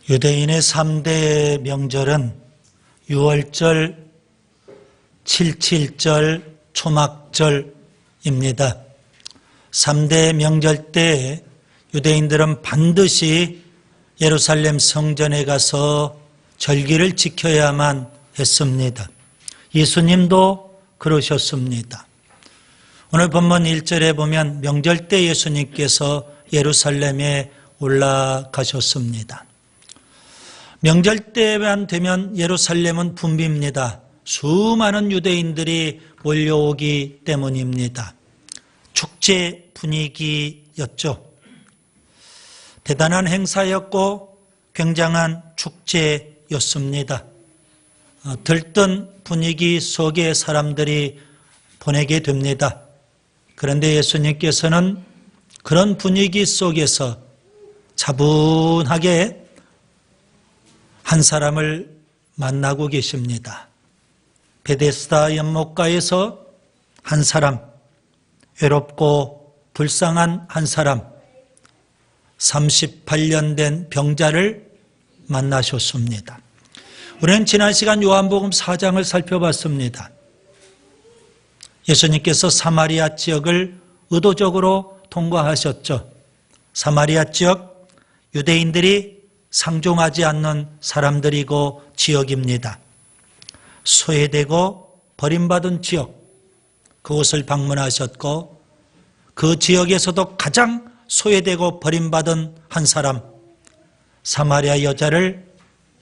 유대인의 3대 명절은 유월절, 칠칠절, 초막절입니다. 3대 명절 때 유대인들은 반드시 예루살렘 성전에 가서 절기를 지켜야만 했습니다. 예수님도 그러셨습니다. 오늘 본문 1절에 보면 명절 때 예수님께서 예루살렘에 올라가셨습니다. 명절 때만 되면 예루살렘은 붐빕니다. 수많은 유대인들이 몰려오기 때문입니다. 축제 분위기였죠. 대단한 행사였고 굉장한 축제였습니다. 들뜬 분위기 속에 사람들이 보내게 됩니다. 그런데 예수님께서는 그런 분위기 속에서 차분하게 한 사람을 만나고 계십니다. 베데스다 연못가에서 한 사람, 외롭고 불쌍한 한 사람, 38년 된 병자를 만나셨습니다. 우리는 지난 시간 요한복음 4장을 살펴봤습니다. 예수님께서 사마리아 지역을 의도적으로 통과하셨죠. 사마리아 지역, 유대인들이 상종하지 않는 사람들이고 지역입니다. 소외되고 버림받은 지역, 그곳을 방문하셨고 그 지역에서도 가장 소외되고 버림받은 한 사람, 사마리아 여자를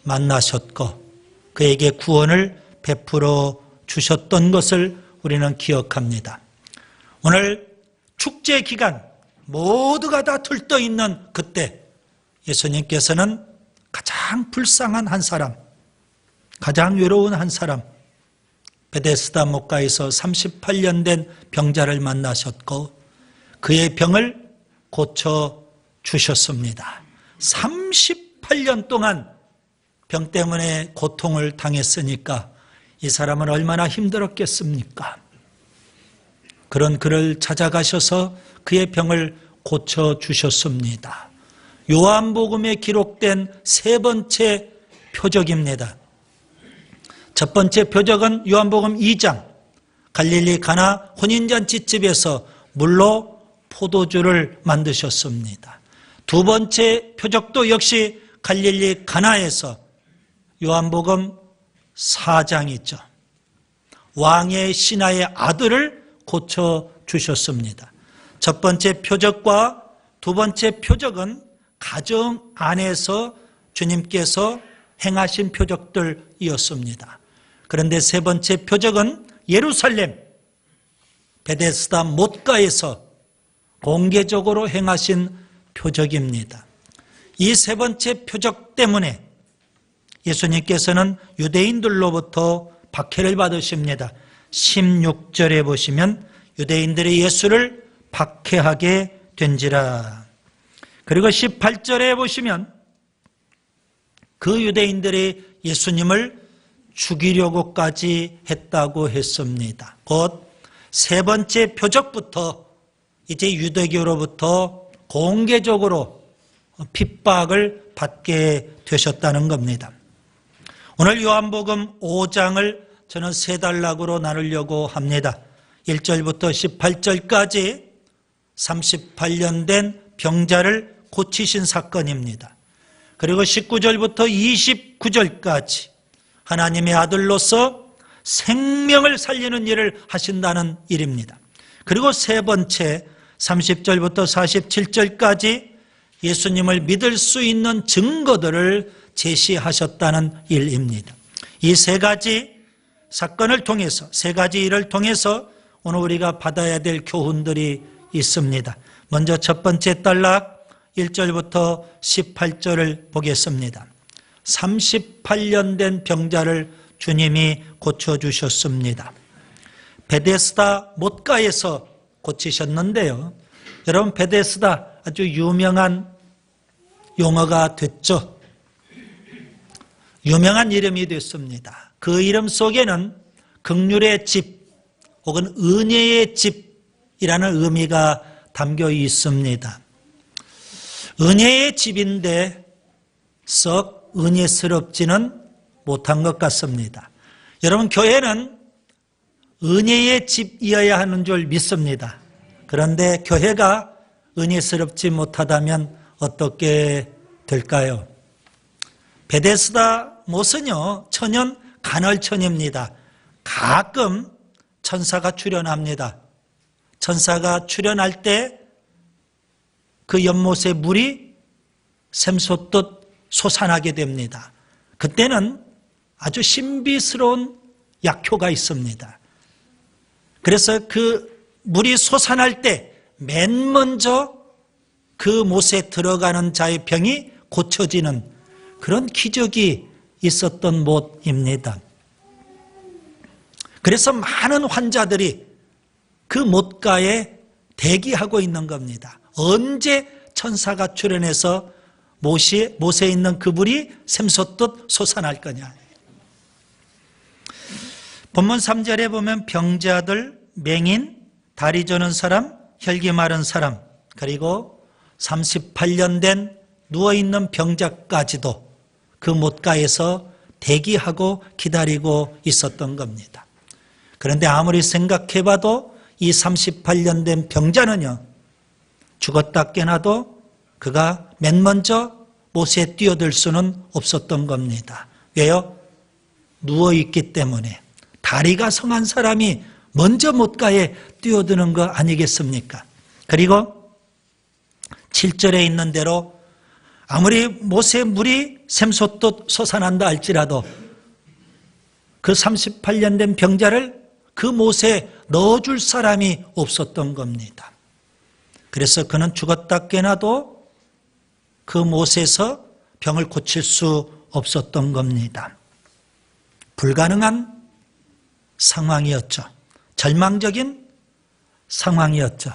만나셨고 그에게 구원을 베풀어 주셨던 것을 우리는 기억합니다. 오늘 축제 기간 모두가 다 들떠있는 그때 예수님께서는 가장 불쌍한 한 사람, 가장 외로운 한 사람, 베데스다 못가에서 38년 된 병자를 만나셨고 그의 병을 고쳐주셨습니다. 38년 동안 병 때문에 고통을 당했으니까 이 사람은 얼마나 힘들었겠습니까? 그런 그를 찾아가셔서 그의 병을 고쳐주셨습니다. 요한복음에 기록된 세 번째 표적입니다. 첫 번째 표적은 요한복음 2장 갈릴리 가나 혼인잔치집에서 물로 포도주를 만드셨습니다. 두 번째 표적도 역시 갈릴리 가나에서 요한복음 4장이죠. 왕의 신하의 아들을 고쳐주셨습니다. 첫 번째 표적과 두 번째 표적은 가정 안에서 주님께서 행하신 표적들이었습니다. 그런데 세 번째 표적은 예루살렘 베데스다 못가에서 공개적으로 행하신 표적입니다. 이 세 번째 표적 때문에 예수님께서는 유대인들로부터 박해를 받으십니다. 16절에 보시면 유대인들이 예수를 박해하게 된지라. 그리고 18절에 보시면 그 유대인들이 예수님을 죽이려고까지 했다고 했습니다. 곧 세 번째 표적부터 이제 유대교로부터 공개적으로 핍박을 받게 되셨다는 겁니다. 오늘 요한복음 5장을 저는 세 단락으로 나누려고 합니다. 1절부터 18절까지 38년 된 병자를 고치신 사건입니다. 그리고 19절부터 29절까지 하나님의 아들로서 생명을 살리는 일을 하신다는 일입니다. 그리고 세 번째 30절부터 47절까지 예수님을 믿을 수 있는 증거들을 제시하셨다는 일입니다. 이 세 가지 사건을 통해서, 세 가지 일을 통해서 오늘 우리가 받아야 될 교훈들이 있습니다. 먼저 첫 번째 단락 1절부터 18절을 보겠습니다. 38년 된 병자를 주님이 고쳐주셨습니다. 베데스다 못가에서 고치셨는데요. 여러분, 베데스다 아주 유명한 용어가 됐죠. 유명한 이름이 됐습니다. 그 이름 속에는 긍휼의 집 혹은 은혜의 집이라는 의미가 담겨 있습니다. 은혜의 집인데 썩 은혜스럽지는 못한 것 같습니다. 여러분, 교회는 은혜의 집이어야 하는 줄 믿습니다. 그런데 교회가 은혜스럽지 못하다면 어떻게 될까요? 베데스다 못은요, 천연 간헐천입니다. 가끔 천사가 출현합니다. 천사가 출현할 때 그 연못의 물이 샘솟듯 솟아나게 됩니다. 그때는 아주 신비스러운 약효가 있습니다. 그래서 그 물이 솟아날 때 맨 먼저 그 못에 들어가는 자의 병이 고쳐지는 그런 기적이 있었던 못입니다. 그래서 많은 환자들이 그 못가에 대기하고 있는 겁니다. 언제 천사가 출현해서 못에 있는 그 불이 샘솟듯 솟아날 거냐. 본문 3절에 보면 병자들, 맹인, 다리 저는 사람, 혈기 마른 사람, 그리고 38년 된 누워있는 병자까지도 그 못가에서 대기하고 기다리고 있었던 겁니다. 그런데 아무리 생각해봐도 이 38년 된 병자는요, 죽었다 깨나도 그가 맨 먼저 못에 뛰어들 수는 없었던 겁니다. 왜요? 누워있기 때문에. 다리가 성한 사람이 먼저 못가에 뛰어드는 거 아니겠습니까? 그리고 7절에 있는 대로 아무리 못에 물이 샘솟듯 솟아난다 할지라도 그 38년 된 병자를 그 못에 넣어줄 사람이 없었던 겁니다. 그래서 그는 죽었다 깨나도 그 못에서 병을 고칠 수 없었던 겁니다. 불가능한 상황이었죠. 절망적인 상황이었죠.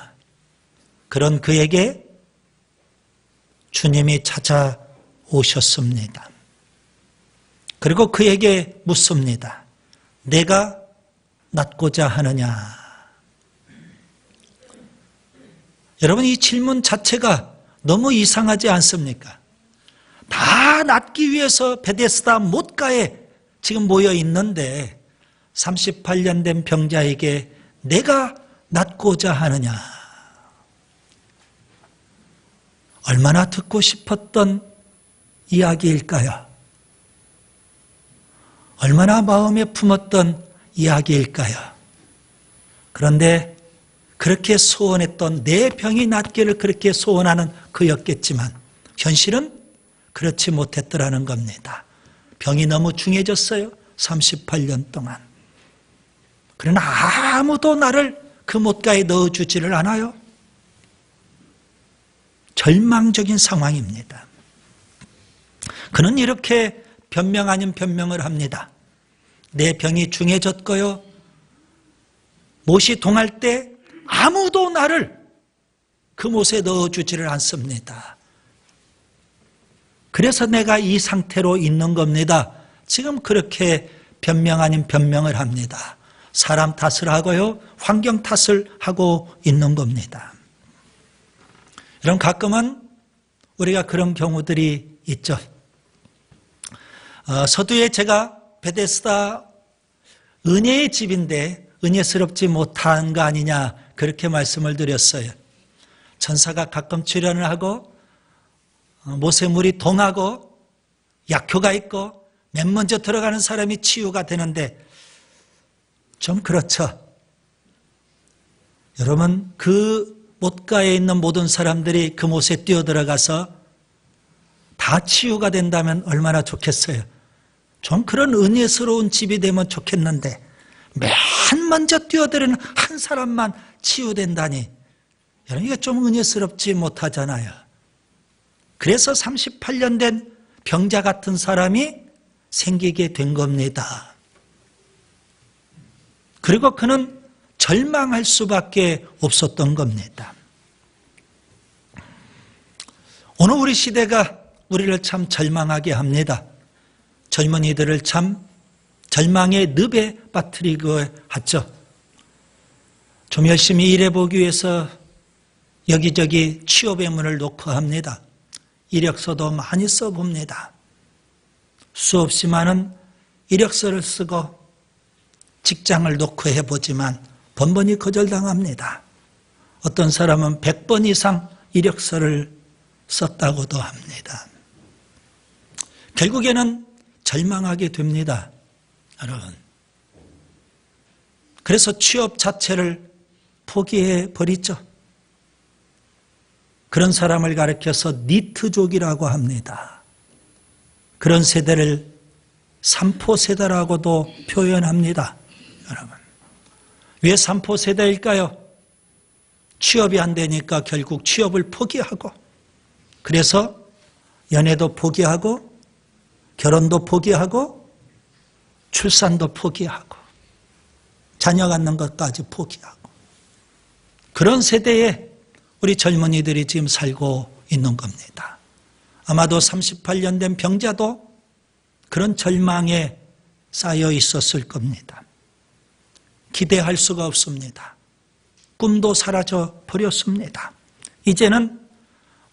그런 그에게 주님이 찾아오셨습니다. 그리고 그에게 묻습니다. 내가 낫고자 하느냐? 여러분, 이 질문 자체가 너무 이상하지 않습니까? 다 낫기 위해서 베데스다 못가에 지금 모여 있는데 38년 된 병자에게 내가 낫고자 하느냐? 얼마나 듣고 싶었던 이야기일까요? 얼마나 마음에 품었던 이야기일까요? 그런데 그렇게 소원했던, 내 병이 낫기를 그렇게 소원하는 그였겠지만 현실은 그렇지 못했더라는 겁니다. 병이 너무 중해졌어요. 38년 동안. 그러나 아무도 나를 그 못가에 넣어주지를 않아요. 절망적인 상황입니다. 그는 이렇게 변명 아닌 변명을 합니다. 내 병이 중해졌고요, 못이 동할 때 아무도 나를 그 못에 넣어주지를 않습니다. 그래서 내가 이 상태로 있는 겁니다. 지금 그렇게 변명 아닌 변명을 합니다. 사람 탓을 하고요, 환경 탓을 하고 있는 겁니다. 여러분, 가끔은 우리가 그런 경우들이 있죠. 서두에 제가 베데스다 은혜의 집인데 은혜스럽지 못한 거 아니냐, 그렇게 말씀을 드렸어요. 천사가 가끔 출현을 하고 못에 물이 동하고 약효가 있고 맨 먼저 들어가는 사람이 치유가 되는데 좀 그렇죠. 여러분, 그 못가에 있는 모든 사람들이 그 못에 뛰어들어가서 다 치유가 된다면 얼마나 좋겠어요. 좀 그런 은혜스러운 집이 되면 좋겠는데 맨 먼저 뛰어드는 한 사람만 치유된다니, 여러분, 이게 좀 은혜스럽지 못하잖아요. 그래서 38년 된 병자 같은 사람이 생기게 된 겁니다. 그리고 그는 절망할 수밖에 없었던 겁니다. 오늘 우리 시대가 우리를 참 절망하게 합니다. 젊은이들을 참 절망의 늪에 빠뜨리고 하죠. 좀 열심히 일해보기 위해서 여기저기 취업의 문을 놓고 합니다. 이력서도 많이 써봅니다. 수없이 많은 이력서를 쓰고 직장을 놓고 해보지만 번번이 거절당합니다. 어떤 사람은 100번 이상 이력서를 썼다고도 합니다. 결국에는 절망하게 됩니다. 여러분. 그래서 취업 자체를 포기해 버리죠. 그런 사람을 가리켜서 니트족이라고 합니다. 그런 세대를 삼포세대라고도 표현합니다. 여러분. 왜 삼포세대일까요? 취업이 안 되니까 결국 취업을 포기하고, 그래서 연애도 포기하고 결혼도 포기하고 출산도 포기하고 자녀 갖는 것까지 포기하고, 그런 세대에 우리 젊은이들이 지금 살고 있는 겁니다. 아마도 38년 된 병자도 그런 절망에 쌓여 있었을 겁니다. 기대할 수가 없습니다. 꿈도 사라져 버렸습니다. 이제는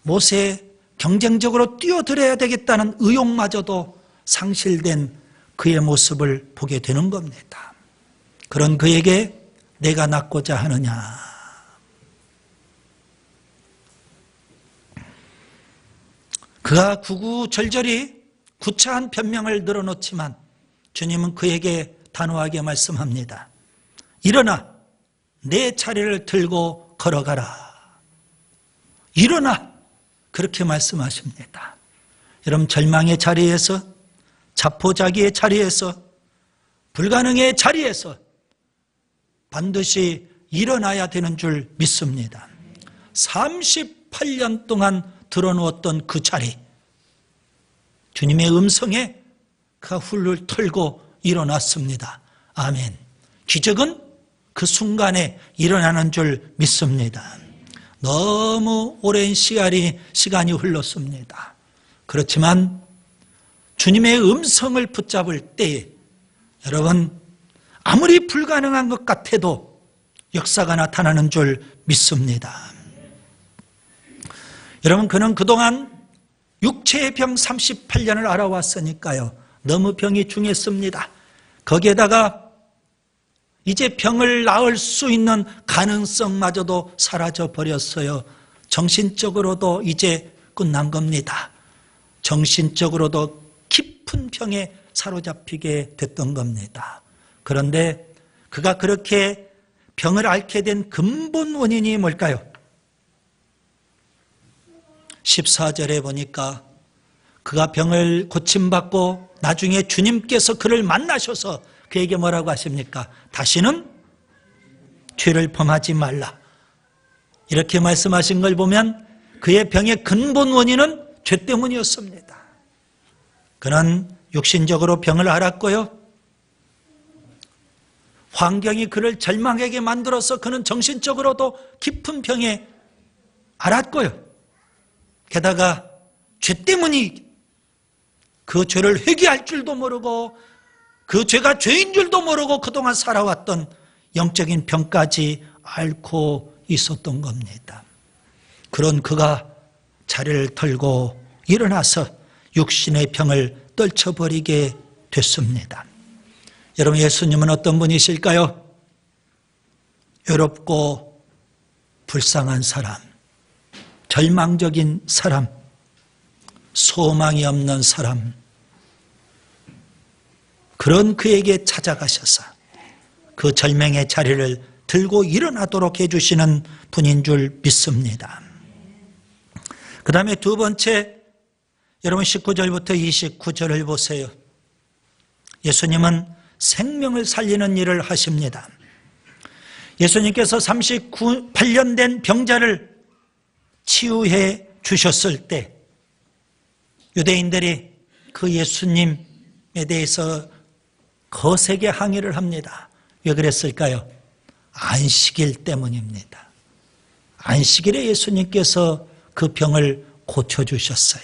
못에 경쟁적으로 뛰어들어야 되겠다는 의욕마저도 상실된 그의 모습을 보게 되는 겁니다. 그런 그에게 내가 낫고자 하느냐? 그가 구구절절히 구차한 변명을 늘어놓지만 주님은 그에게 단호하게 말씀합니다. 일어나 내 자리를 들고 걸어가라. 일어나, 그렇게 말씀하십니다. 여러분, 절망의 자리에서, 자포자기의 자리에서, 불가능의 자리에서 반드시 일어나야 되는 줄 믿습니다. 38년 동안 들어놓았던 그 자리, 주님의 음성에 그가 훌훌 털고 일어났습니다. 아멘. 기적은 그 순간에 일어나는 줄 믿습니다. 너무 오랜 시간이 흘렀습니다. 그렇지만 주님의 음성을 붙잡을 때에 여러분, 아무리 불가능한 것 같아도 역사가 나타나는 줄 믿습니다. 여러분, 그는 그동안 육체의 병 38년을 알아왔으니까요, 너무 병이 중했습니다. 거기에다가 이제 병을 나을 수 있는 가능성마저도 사라져 버렸어요. 정신적으로도 이제 끝난 겁니다. 정신적으로도 깊은 병에 사로잡히게 됐던 겁니다. 그런데 그가 그렇게 병을 앓게 된 근본 원인이 뭘까요? 14절에 보니까 그가 병을 고침받고 나중에 주님께서 그를 만나셔서 그에게 뭐라고 하십니까? 다시는 죄를 범하지 말라. 이렇게 말씀하신 걸 보면 그의 병의 근본 원인은 죄 때문이었습니다. 그는 육신적으로 병을 앓았고요, 환경이 그를 절망하게 만들어서 그는 정신적으로도 깊은 병에 앓았고요, 게다가 죄 때문이 그 죄를 회개할 줄도 모르고 그 죄가 죄인 줄도 모르고 그동안 살아왔던 영적인 병까지 앓고 있었던 겁니다. 그런 그가 자리를 털고 일어나서 육신의 병을 떨쳐버리게 됐습니다. 여러분, 예수님은 어떤 분이실까요? 외롭고 불쌍한 사람, 절망적인 사람, 소망이 없는 사람, 그런 그에게 찾아가셔서 그 절망의 자리를 들고 일어나도록 해주시는 분인 줄 믿습니다. 그 다음에 두 번째, 여러분 19절부터 29절을 보세요. 예수님은 생명을 살리는 일을 하십니다. 예수님께서 38년 된 병자를 치유해 주셨을 때 유대인들이 그 예수님에 대해서 거세게 항의를 합니다. 왜 그랬을까요? 안식일 때문입니다. 안식일에 예수님께서 그 병을 고쳐주셨어요.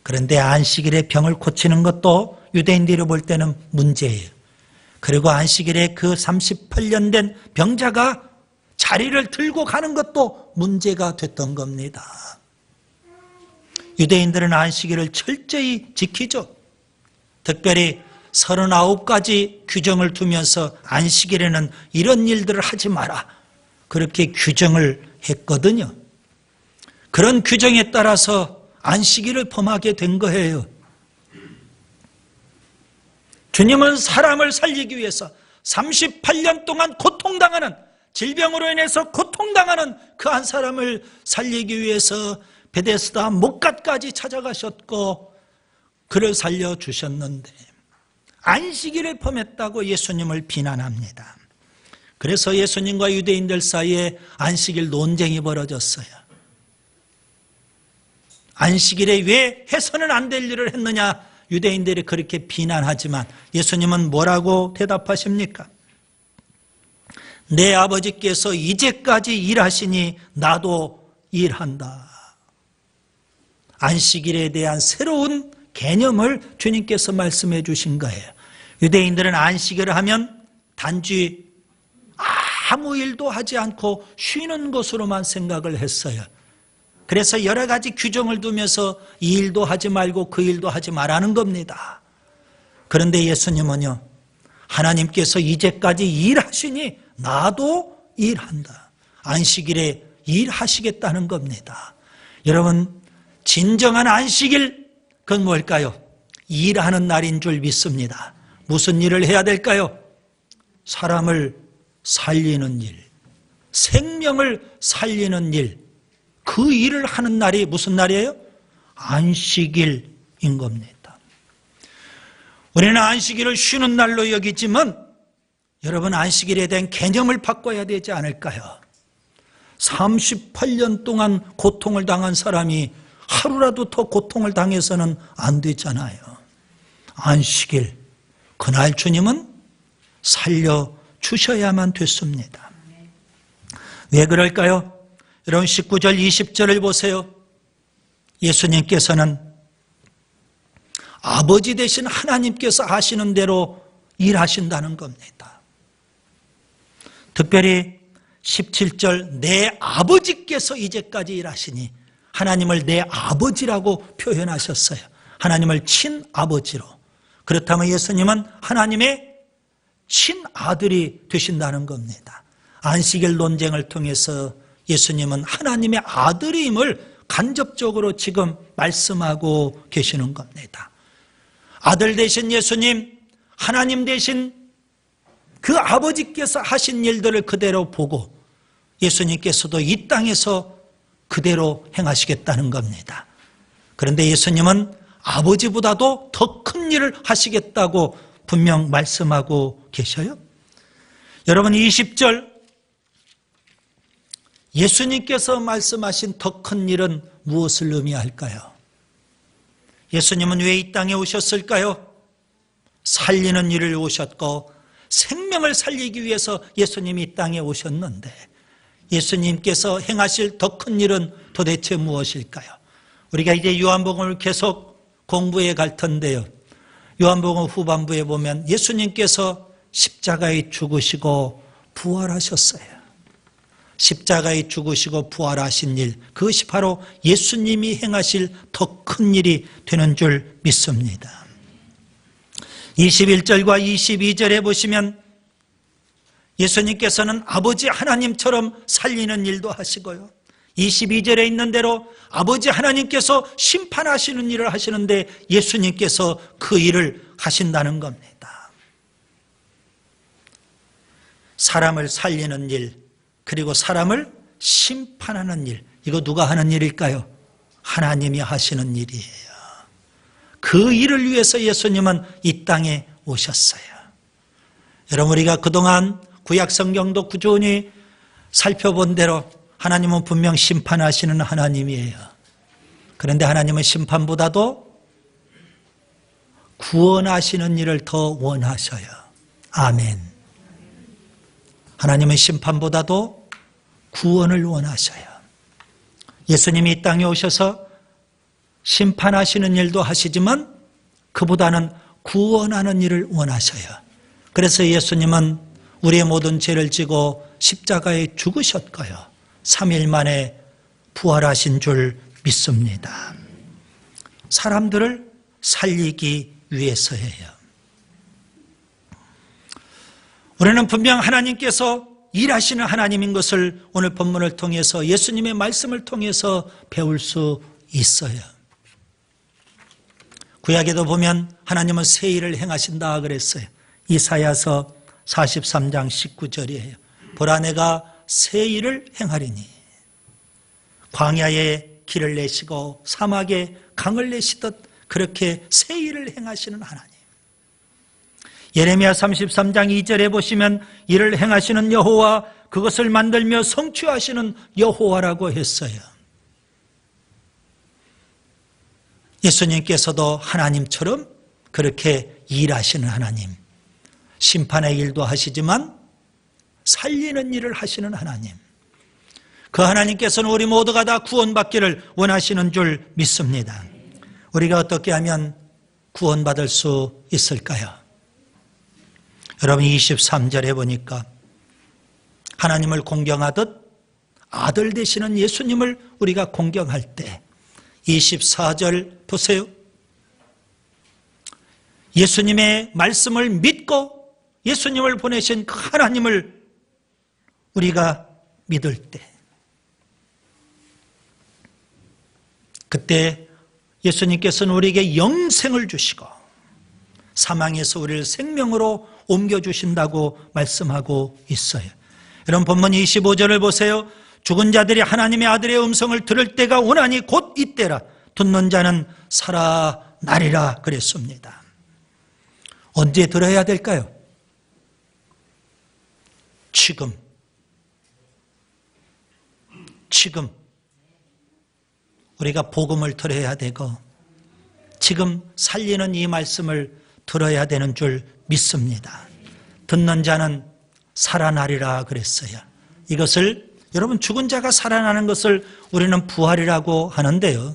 그런데 안식일에 병을 고치는 것도 유대인들이 볼 때는 문제예요. 그리고 안식일에 그 38년 된 병자가 자리를 들고 가는 것도 문제가 됐던 겁니다. 유대인들은 안식일을 철저히 지키죠. 특별히 39가지 규정을 두면서 안식일에는 이런 일들을 하지 마라, 그렇게 규정을 했거든요. 그런 규정에 따라서 안식일을 범하게 된 거예요. 주님은 사람을 살리기 위해서 38년 동안 고통당하는, 질병으로 인해서 고통당하는 그 한 사람을 살리기 위해서 베데스다 목갓까지 찾아가셨고 그를 살려주셨는데 안식일을 범했다고 예수님을 비난합니다. 그래서 예수님과 유대인들 사이에 안식일 논쟁이 벌어졌어요. 안식일에 왜 해서는 안 될 일을 했느냐, 유대인들이 그렇게 비난하지만 예수님은 뭐라고 대답하십니까? 내 아버지께서 이제까지 일하시니 나도 일한다. 안식일에 대한 새로운 개념을 주님께서 말씀해 주신 거예요. 유대인들은 안식일을 하면 단지 아무 일도 하지 않고 쉬는 것으로만 생각을 했어요. 그래서 여러 가지 규정을 두면서 이 일도 하지 말고 그 일도 하지 말라는 겁니다. 그런데 예수님은요, 하나님께서 이제까지 일하시니 나도 일한다. 안식일에 일하시겠다는 겁니다. 여러분, 진정한 안식일, 그건 뭘까요? 일하는 날인 줄 믿습니다. 무슨 일을 해야 될까요? 사람을 살리는 일, 생명을 살리는 일, 그 일을 하는 날이 무슨 날이에요? 안식일인 겁니다. 우리는 안식일을 쉬는 날로 여기지만 여러분, 안식일에 대한 개념을 바꿔야 되지 않을까요? 38년 동안 고통을 당한 사람이 하루라도 더 고통을 당해서는 안 되잖아요. 안식일, 그날 주님은 살려주셔야만 됐습니다. 왜 그럴까요? 여러분, 19절 20절을 보세요. 예수님께서는 아버지 되신 하나님께서 하시는 대로 일하신다는 겁니다. 특별히 17절, 내 아버지께서 이제까지 일하시니, 하나님을 내 아버지라고 표현하셨어요. 하나님을 친아버지로. 그렇다면 예수님은 하나님의 친아들이 되신다는 겁니다. 안식일 논쟁을 통해서 예수님은 하나님의 아들임을 간접적으로 지금 말씀하고 계시는 겁니다. 아들 되신 예수님, 하나님 되신 그 아버지께서 하신 일들을 그대로 보고 예수님께서도 이 땅에서 그대로 행하시겠다는 겁니다. 그런데 예수님은 아버지보다도 더 큰 일을 하시겠다고 분명 말씀하고 계셔요. 여러분, 20절, 예수님께서 말씀하신 더 큰 일은 무엇을 의미할까요? 예수님은 왜 이 땅에 오셨을까요? 살리는 일을 오셨고 생명을 살리기 위해서 예수님이 이 땅에 오셨는데, 예수님께서 행하실 더 큰 일은 도대체 무엇일까요? 우리가 이제 요한복음을 계속 공부해 갈 텐데요, 요한복음 후반부에 보면 예수님께서 십자가에 죽으시고 부활하셨어요. 십자가에 죽으시고 부활하신 일, 그것이 바로 예수님이 행하실 더 큰 일이 되는 줄 믿습니다. 21절과 22절에 보시면 예수님께서는 아버지 하나님처럼 살리는 일도 하시고요, 22절에 있는 대로 아버지 하나님께서 심판하시는 일을 하시는데 예수님께서 그 일을 하신다는 겁니다. 사람을 살리는 일, 그리고 사람을 심판하는 일, 이거 누가 하는 일일까요? 하나님이 하시는 일이에요. 그 일을 위해서 예수님은 이 땅에 오셨어요. 여러분, 우리가 그동안 구약 성경도 꾸준히 살펴본 대로 하나님은 분명 심판하시는 하나님이에요. 그런데 하나님은 심판보다도 구원하시는 일을 더 원하셔요. 아멘. 하나님은 심판보다도 구원을 원하셔요. 예수님이 이 땅에 오셔서 심판하시는 일도 하시지만 그보다는 구원하는 일을 원하셔요. 그래서 예수님은 우리의 모든 죄를 지고 십자가에 죽으셨고요, 3일 만에 부활하신 줄 믿습니다. 사람들을 살리기 위해서예요. 우리는 분명 하나님께서 일하시는 하나님인 것을 오늘 본문을 통해서 예수님의 말씀을 통해서 배울 수 있어요. 구약에도 보면 하나님은 새 일을 행하신다 그랬어요. 이사야서 43장 19절이에요. 보라 내가 새 일을 행하리니 광야에 길을 내시고 사막에 강을 내시듯 그렇게 새 일을 행하시는 하나님. 예레미야 33장 2절에 보시면 이를 행하시는 여호와 그것을 만들며 성취하시는 여호와라고 했어요. 예수님께서도 하나님처럼 그렇게 일하시는 하나님, 심판의 일도 하시지만 살리는 일을 하시는 하나님, 그 하나님께서는 우리 모두가 다 구원받기를 원하시는 줄 믿습니다. 우리가 어떻게 하면 구원받을 수 있을까요? 여러분 23절에 보니까 하나님을 공경하듯 아들 되시는 예수님을 우리가 공경할 때 24절 보세요. 예수님의 말씀을 믿고 예수님을 보내신 그 하나님을 우리가 믿을 때 그때 예수님께서는 우리에게 영생을 주시고 사망에서 우리를 생명으로 옮겨주신다고 말씀하고 있어요. 여러분 본문 25절을 보세요. 죽은 자들이 하나님의 아들의 음성을 들을 때가 오나니 곧 이때라. 듣는 자는 살아나리라 그랬습니다. 언제 들어야 될까요? 지금 우리가 복음을 들어야 되고 지금 살리는 이 말씀을 들어야 되는 줄 믿습니다. 듣는 자는 살아나리라 그랬어요. 이것을 여러분 죽은 자가 살아나는 것을 우리는 부활이라고 하는데요.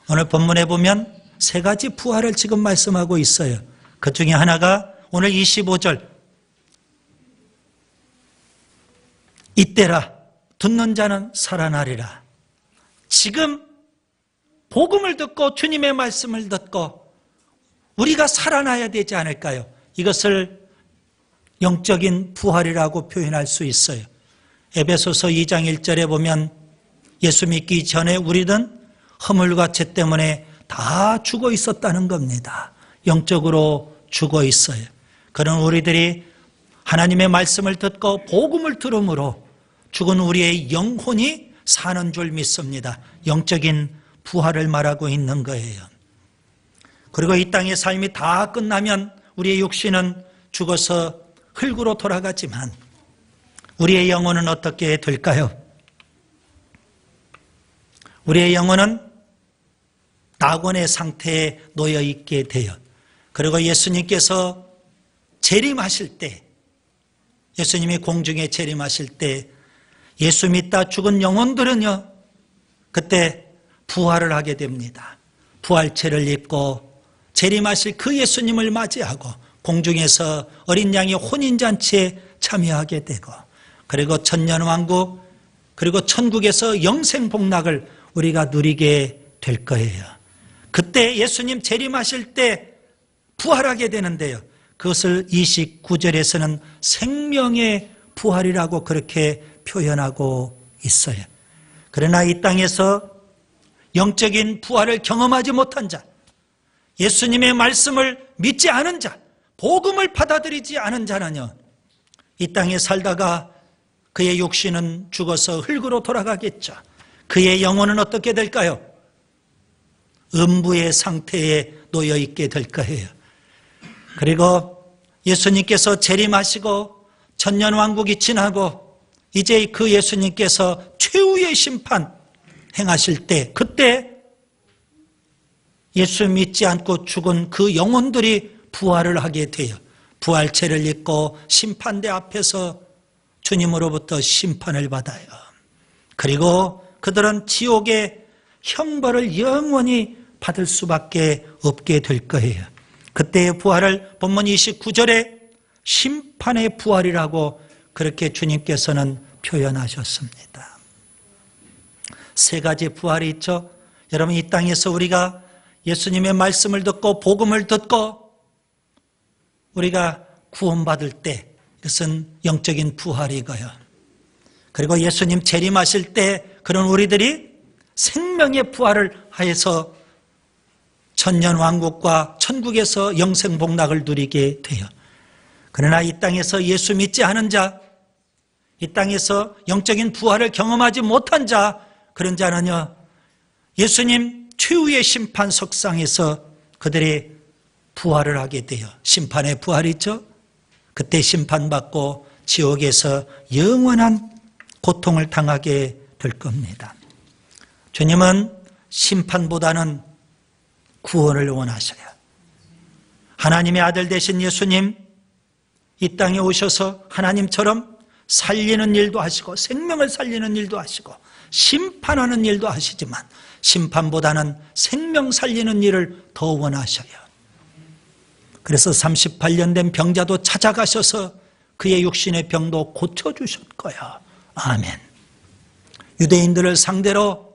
오늘 본문에 보면 세 가지 부활을 지금 말씀하고 있어요. 그 중에 하나가 오늘 25절 이때라 듣는 자는 살아나리라. 지금 복음을 듣고 주님의 말씀을 듣고 우리가 살아나야 되지 않을까요? 이것을 영적인 부활이라고 표현할 수 있어요. 에베소서 2장 1절에 보면 예수 믿기 전에 우리는 허물과 죄 때문에 다 죽어 있었다는 겁니다. 영적으로 죽어 있어요. 그런 우리들이 하나님의 말씀을 듣고 복음을 들음으로 죽은 우리의 영혼이 사는 줄 믿습니다. 영적인 부활을 말하고 있는 거예요. 그리고 이 땅의 삶이 다 끝나면 우리의 육신은 죽어서 흙으로 돌아가지만 우리의 영혼은 어떻게 될까요? 우리의 영혼은 낙원의 상태에 놓여 있게 돼요. 그리고 예수님께서 재림하실 때, 예수님이 공중에 재림하실 때 예수 믿다 죽은 영혼들은요, 그때 부활을 하게 됩니다. 부활체를 입고 재림하실 그 예수님을 맞이하고 공중에서 어린 양의 혼인잔치에 참여하게 되고 그리고 천년왕국 그리고 천국에서 영생복락을 우리가 누리게 될 거예요. 그때 예수님 재림하실 때 부활하게 되는데요. 그것을 29절에서는 생명의 부활이라고 그렇게 표현하고 있어요. 그러나 이 땅에서 영적인 부활을 경험하지 못한 자, 예수님의 말씀을 믿지 않은 자, 복음을 받아들이지 않은 자는요, 이 땅에 살다가 그의 육신은 죽어서 흙으로 돌아가겠죠. 그의 영혼은 어떻게 될까요? 음부의 상태에 놓여 있게 될 거예요. 그리고 예수님께서 재림하시고 천년왕국이 지나고 이제 그 예수님께서 최후의 심판 행하실 때 그때 예수 믿지 않고 죽은 그 영혼들이 부활을 하게 돼요. 부활체를 입고 심판대 앞에서 주님으로부터 심판을 받아요. 그리고 그들은 지옥의 형벌을 영원히 받을 수밖에 없게 될 거예요. 그때의 부활을 본문 29절에 심판의 부활이라고 그렇게 주님께서는 표현하셨습니다. 세 가지 부활이 있죠. 여러분 이 땅에서 우리가 예수님의 말씀을 듣고 복음을 듣고 우리가 구원받을 때 그것은 영적인 부활이고요. 그리고 예수님 재림하실 때 그런 우리들이 생명의 부활을 하여서 천년왕국과 천국에서 영생복락을 누리게 돼요. 그러나 이 땅에서 예수 믿지 않은 자, 이 땅에서 영적인 부활을 경험하지 못한 자, 그런 자는요, 예수님 최후의 심판 석상에서 그들이 부활을 하게 돼요. 심판의 부활이죠. 그때 심판받고 지옥에서 영원한 고통을 당하게 될 겁니다. 주님은 심판보다는 구원을 원하셔요. 하나님의 아들 되신 예수님 이 땅에 오셔서 하나님처럼 살리는 일도 하시고 생명을 살리는 일도 하시고 심판하는 일도 하시지만 심판보다는 생명 살리는 일을 더 원하셔요. 그래서 38년 된 병자도 찾아가셔서 그의 육신의 병도 고쳐주셨고요. 아멘. 유대인들을 상대로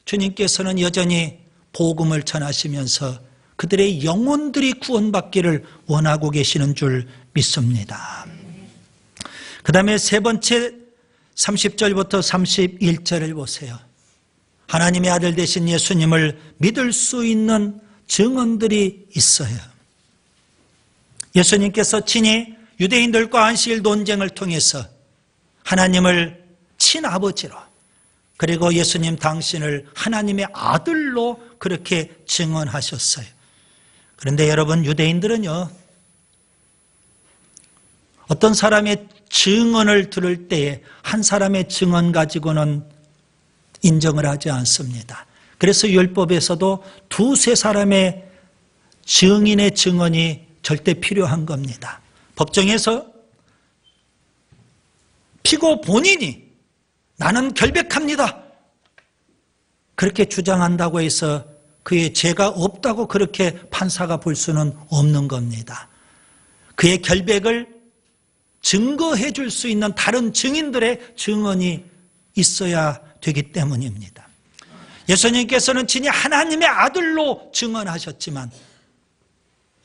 주님께서는 여전히 복음을 전하시면서 그들의 영혼들이 구원받기를 원하고 계시는 줄 믿습니다. 그 다음에 세 번째 30절부터 31절을 보세요. 하나님의 아들 되신 예수님을 믿을 수 있는 증언들이 있어요. 예수님께서 친히 유대인들과 안식일 논쟁을 통해서 하나님을 친아버지로 그리고 예수님 당신을 하나님의 아들로 그렇게 증언하셨어요. 그런데 여러분, 유대인들은요, 어떤 사람의 증언을 들을 때에 한 사람의 증언 가지고는 인정을 하지 않습니다. 그래서 율법에서도 두세 사람의 증인의 증언이 절대 필요한 겁니다. 법정에서 피고 본인이 나는 결백합니다, 그렇게 주장한다고 해서 그의 죄가 없다고 그렇게 판사가 볼 수는 없는 겁니다. 그의 결백을 증거해 줄 수 있는 다른 증인들의 증언이 있어야 되기 때문입니다. 예수님께서는 친히 하나님의 아들로 증언하셨지만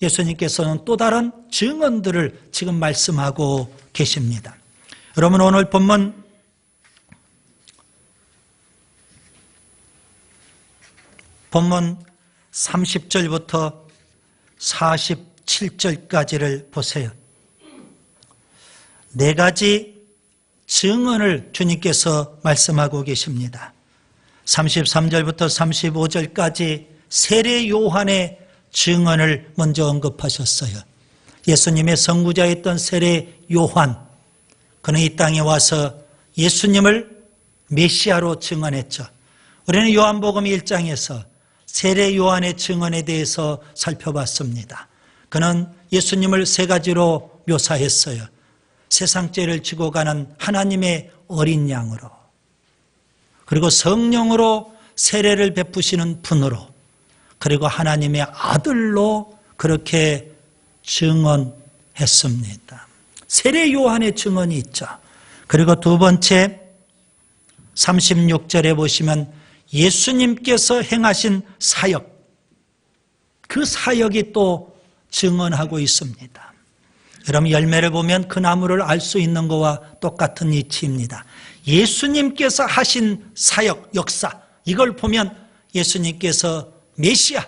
예수님께서는 또 다른 증언들을 지금 말씀하고 계십니다. 여러분, 오늘 본문 30절부터 47절까지를 보세요. 네 가지 증언을 주님께서 말씀하고 계십니다. 33절부터 35절까지 세례 요한의 증언을 먼저 언급하셨어요. 예수님의 선구자였던 세례 요한, 그는 이 땅에 와서 예수님을 메시아로 증언했죠. 우리는 요한복음 1장에서 세례 요한의 증언에 대해서 살펴봤습니다. 그는 예수님을 세 가지로 묘사했어요. 세상 죄를 지고 가는 하나님의 어린 양으로, 그리고 성령으로 세례를 베푸시는 분으로, 그리고 하나님의 아들로 그렇게 증언했습니다. 세례 요한의 증언이 있죠. 그리고 두 번째 36절에 보시면 예수님께서 행하신 사역, 그 사역이 또 증언하고 있습니다. 여러분, 열매를 보면 그 나무를 알 수 있는 것과 똑같은 이치입니다. 예수님께서 하신 사역, 역사, 이걸 보면 예수님께서 메시아,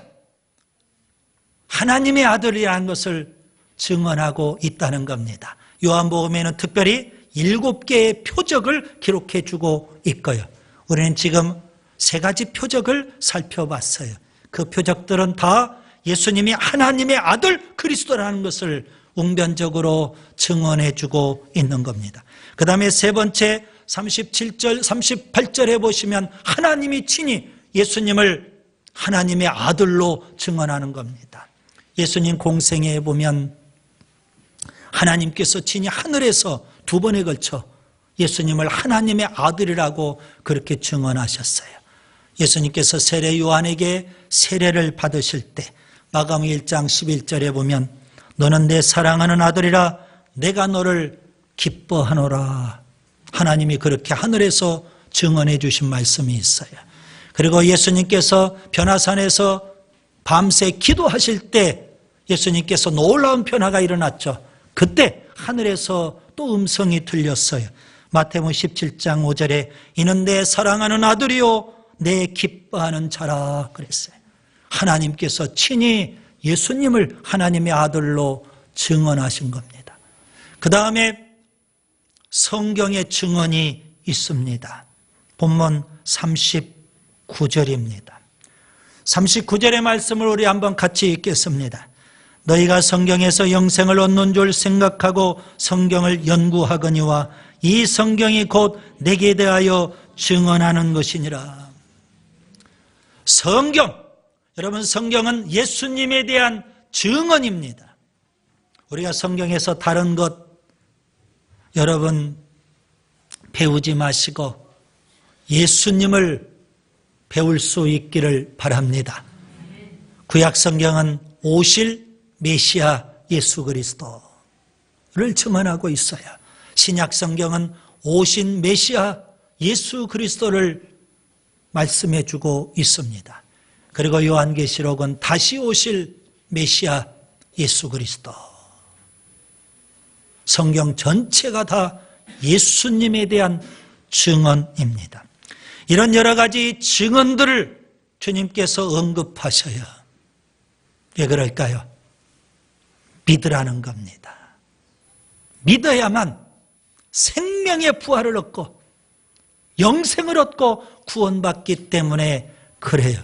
하나님의 아들이라는 것을 증언하고 있다는 겁니다. 요한복음에는 특별히 7개의 표적을 기록해 주고 있고요. 우리는 지금 3가지 표적을 살펴봤어요. 그 표적들은 다 예수님이 하나님의 아들 그리스도라는 것을 웅변적으로 증언해 주고 있는 겁니다. 그 다음에 세 번째 37절, 38절에 보시면 하나님이 친히 예수님을 하나님의 아들로 증언하는 겁니다. 예수님 공생애에 보면 하나님께서 친히 하늘에서 2번에 걸쳐 예수님을 하나님의 아들이라고 그렇게 증언하셨어요. 예수님께서 세례 요한에게 세례를 받으실 때 마가복음 1장 11절에 보면 너는 내 사랑하는 아들이라 내가 너를 기뻐하노라, 하나님이 그렇게 하늘에서 증언해 주신 말씀이 있어요. 그리고 예수님께서 변화산에서 밤새 기도하실 때 예수님께서 놀라운 변화가 일어났죠. 그때 하늘에서 또 음성이 들렸어요. 마태복음 17장 5절에 이는 내 사랑하는 아들이요 내 기뻐하는 자라 그랬어요. 하나님께서 친히 예수님을 하나님의 아들로 증언하신 겁니다. 그 다음에 성경의 증언이 있습니다. 본문 39절입니다. 39절의 말씀을 우리 한번 같이 읽겠습니다. 너희가 성경에서 영생을 얻는 줄 생각하고 성경을 연구하거니와 이 성경이 곧 내게 대하여 증언하는 것이니라. 성경, 여러분 성경은 예수님에 대한 증언입니다. 우리가 성경에서 다른 것 여러분 배우지 마시고 예수님을 배울 수 있기를 바랍니다. 구약 성경은 오실 메시아 예수 그리스도를 증언하고 있어요. 신약 성경은 오신 메시아 예수 그리스도를 말씀해 주고 있습니다. 그리고 요한계시록은 다시 오실 메시아 예수 그리스도. 성경 전체가 다 예수님에 대한 증언입니다. 이런 여러 가지 증언들을 주님께서 언급하셔요. 왜 그럴까요? 믿으라는 겁니다. 믿어야만 생명의 부활을 얻고 영생을 얻고 구원받기 때문에 그래요.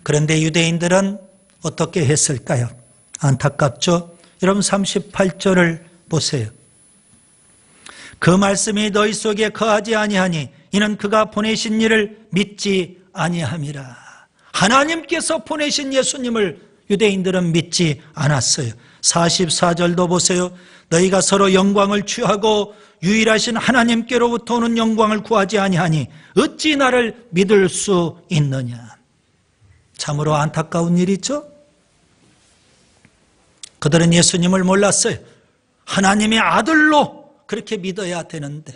그런데 유대인들은 어떻게 했을까요? 안타깝죠? 여러분 38절을 보세요. 그 말씀이 너희 속에 거하지 아니하니 이는 그가 보내신 이를 믿지 아니함이라. 하나님께서 보내신 예수님을 유대인들은 믿지 않았어요. 44절도 보세요. 너희가 서로 영광을 취하고 유일하신 하나님께로부터 오는 영광을 구하지 아니하니 어찌 나를 믿을 수 있느냐. 참으로 안타까운 일이죠. 그들은 예수님을 몰랐어요. 하나님의 아들로 그렇게 믿어야 되는데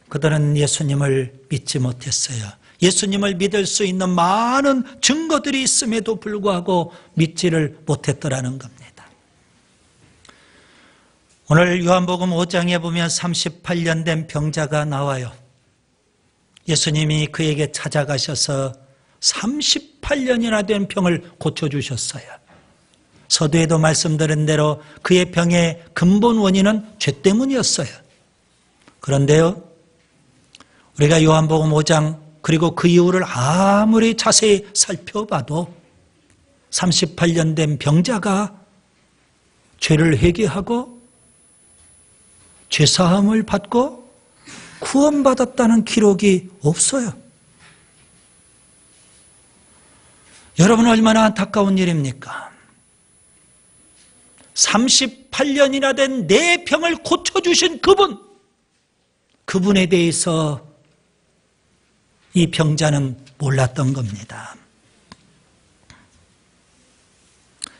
그들은 예수님을 믿지 못했어요. 예수님을 믿을 수 있는 많은 증거들이 있음에도 불구하고 믿지를 못했더라는 겁니다. 오늘 요한복음 5장에 보면 38년 된 병자가 나와요. 예수님이 그에게 찾아가셔서 38년이나 된 병을 고쳐주셨어요. 서두에도 말씀드린 대로 그의 병의 근본 원인은 죄 때문이었어요. 그런데요, 우리가 요한복음 5장 그리고 그 이유를 아무리 자세히 살펴봐도 38년 된 병자가 죄를 회개하고 죄사함을 받고 구원받았다는 기록이 없어요. 여러분 얼마나 안타까운 일입니까? 38년이나 된 내 병을 고쳐주신 그분에 대해서 이 병자는 몰랐던 겁니다.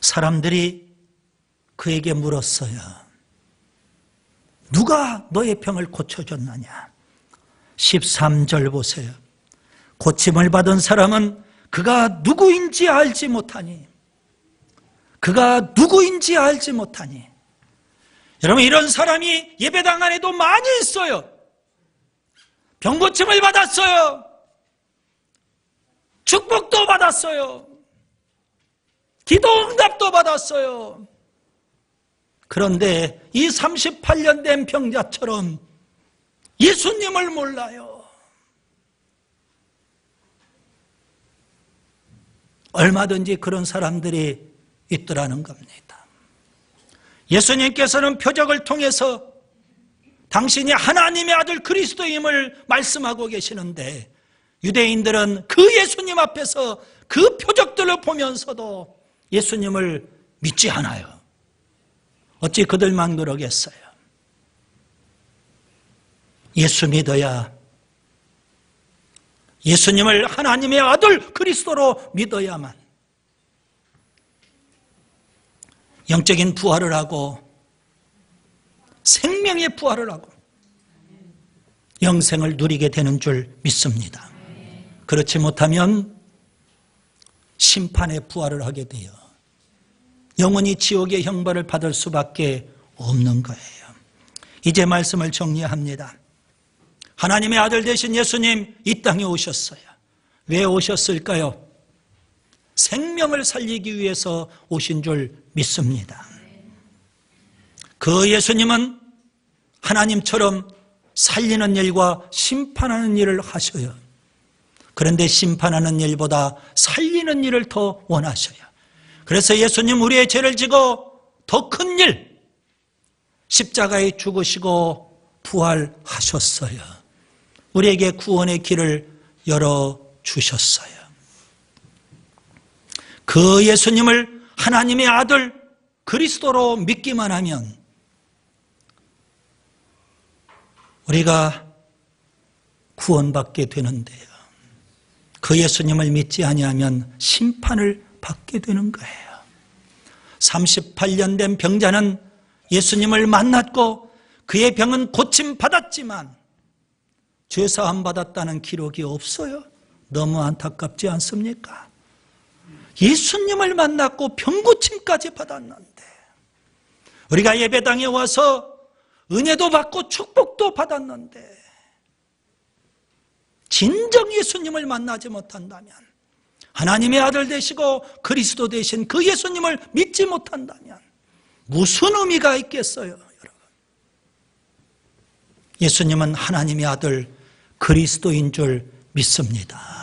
사람들이 그에게 물었어요. 누가 너의 병을 고쳐줬느냐? 13절 보세요. 고침을 받은 사람은 그가 누구인지 알지 못하니 여러분 이런 사람이 예배당 안에도 많이 있어요. 병고침을 받았어요. 축복도 받았어요. 기도 응답도 받았어요. 그런데 이 38년 된 병자처럼 예수님을 몰라요. 얼마든지 그런 사람들이 있더라는 겁니다. 예수님께서는 표적을 통해서 당신이 하나님의 아들 그리스도임을 말씀하고 계시는데 유대인들은 그 예수님 앞에서 그 표적들을 보면서도 예수님을 믿지 않아요. 어찌 그들만 그러겠어요? 예수 믿어야, 예수님을 하나님의 아들 그리스도로 믿어야만 영적인 부활을 하고 생명의 부활을 하고 영생을 누리게 되는 줄 믿습니다. 그렇지 못하면 심판의 부활을 하게 돼요. 영원히 지옥의 형벌을 받을 수밖에 없는 거예요. 이제 말씀을 정리합니다. 하나님의 아들 되신 예수님 이 땅에 오셨어요. 왜 오셨을까요? 생명을 살리기 위해서 오신 줄 믿습니다. 그 예수님은 하나님처럼 살리는 일과 심판하는 일을 하셔요. 그런데 심판하는 일보다 살리는 일을 더 원하셔요. 그래서 예수님 우리의 죄를 지고 더 큰 일, 십자가에 죽으시고 부활하셨어요. 우리에게 구원의 길을 열어주셨어요. 그 예수님을 하나님의 아들 그리스도로 믿기만 하면 우리가 구원받게 되는데요. 그 예수님을 믿지 아니하면 심판을 받게 되는 거예요. 38년 된 병자는 예수님을 만났고 그의 병은 고침받았지만 죄사함 받았다는 기록이 없어요. 너무 안타깝지 않습니까? 예수님을 만났고 병고침까지 받았는데 우리가 예배당에 와서 은혜도 받고 축복도 받았는데 진정 예수님을 만나지 못한다면, 하나님의 아들 되시고 그리스도 되신 그 예수님을 믿지 못한다면 무슨 의미가 있겠어요, 여러분? 예수님은 하나님의 아들 그리스도인 줄 믿습니다.